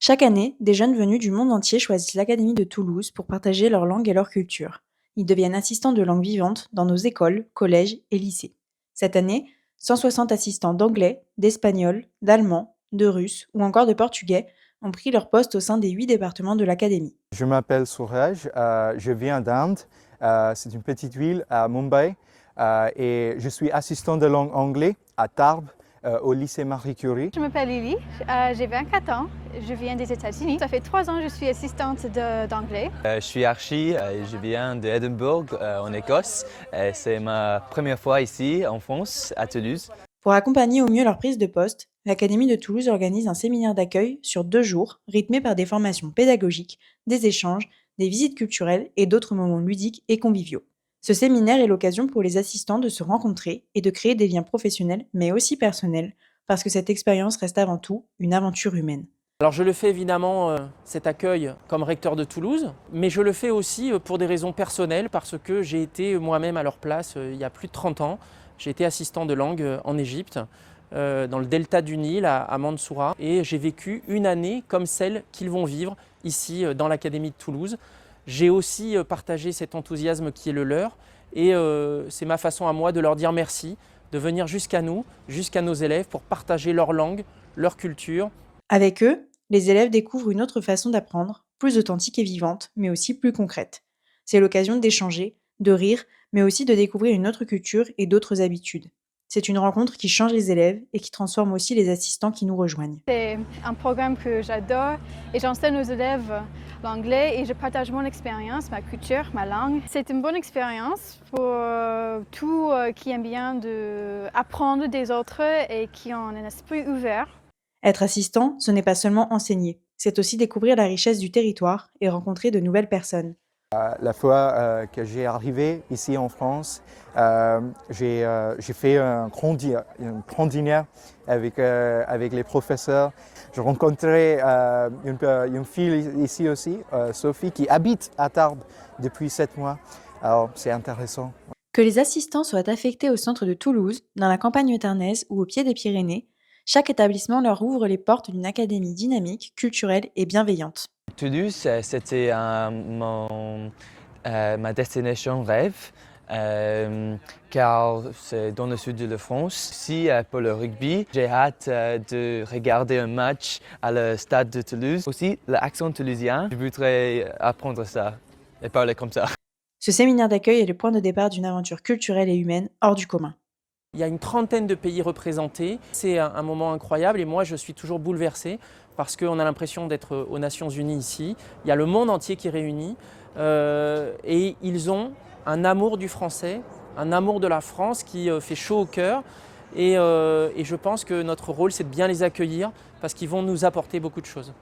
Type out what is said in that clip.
Chaque année, des jeunes venus du monde entier choisissent l'Académie de Toulouse pour partager leur langue et leur culture. Ils deviennent assistants de langue vivante dans nos écoles, collèges et lycées. Cette année, 160 assistants d'anglais, d'espagnol, d'allemand, de russe ou encore de portugais ont pris leur poste au sein des 8 départements de l'Académie. Je m'appelle Suraj, je viens d'Inde, c'est une petite ville à Mumbai et je suis assistant de langue anglais à Tarbes au lycée Marie Curie. Je m'appelle Lily, j'ai 24 ans, je viens des États-Unis. Ça fait 3 ans que je suis assistante d'anglais. Je suis Archie, je viens d'Édimbourg en Écosse. C'est ma première fois ici en France, à Toulouse. Pour accompagner au mieux leur prise de poste, l'Académie de Toulouse organise un séminaire d'accueil sur 2 jours, rythmé par des formations pédagogiques, des échanges, des visites culturelles et d'autres moments ludiques et conviviaux. Ce séminaire est l'occasion pour les assistants de se rencontrer et de créer des liens professionnels, mais aussi personnels, parce que cette expérience reste avant tout une aventure humaine. Alors je le fais évidemment, cet accueil, comme recteur de Toulouse, mais je le fais aussi pour des raisons personnelles, parce que j'ai été moi-même à leur place il y a plus de 30 ans. J'ai été assistant de langue en Égypte, dans le delta du Nil, à Mansoura, et j'ai vécu une année comme celle qu'ils vont vivre ici dans l'Académie de Toulouse. J'ai aussi partagé cet enthousiasme qui est le leur, et c'est ma façon à moi de leur dire merci, de venir jusqu'à nous, jusqu'à nos élèves, pour partager leur langue, leur culture. Avec eux, les élèves découvrent une autre façon d'apprendre, plus authentique et vivante, mais aussi plus concrète. C'est l'occasion d'échanger, de rire, mais aussi de découvrir une autre culture et d'autres habitudes. C'est une rencontre qui change les élèves et qui transforme aussi les assistants qui nous rejoignent. C'est un programme que j'adore et j'enseigne aux élèves l'anglais et je partage mon expérience, ma culture, ma langue. C'est une bonne expérience pour tous qui aiment bien apprendre des autres et qui ont un esprit ouvert. Être assistant, ce n'est pas seulement enseigner, c'est aussi découvrir la richesse du territoire et rencontrer de nouvelles personnes. La fois que j'ai arrivé ici en France, j'ai fait un grand dîner avec les professeurs. Je rencontrais une fille ici aussi, Sophie, qui habite à Tarbes depuis 7 mois. Alors c'est intéressant. Que les assistants soient affectés au centre de Toulouse, dans la campagne tarnaise ou au pied des Pyrénées, chaque établissement leur ouvre les portes d'une académie dynamique, culturelle et bienveillante. Toulouse, c'était ma destination rêve, car c'est dans le sud de la France. Aussi pour le rugby, j'ai hâte de regarder un match à le stade de Toulouse. Aussi l'accent toulousien, je voudrais apprendre ça et parler comme ça. Ce séminaire d'accueil est le point de départ d'une aventure culturelle et humaine hors du commun. Il y a une trentaine de pays représentés. C'est un moment incroyable et moi je suis toujours bouleversé parce qu'on a l'impression d'être aux Nations Unies ici. Il y a le monde entier qui est réuni et ils ont un amour du français, un amour de la France qui fait chaud au cœur et je pense que notre rôle c'est de bien les accueillir parce qu'ils vont nous apporter beaucoup de choses.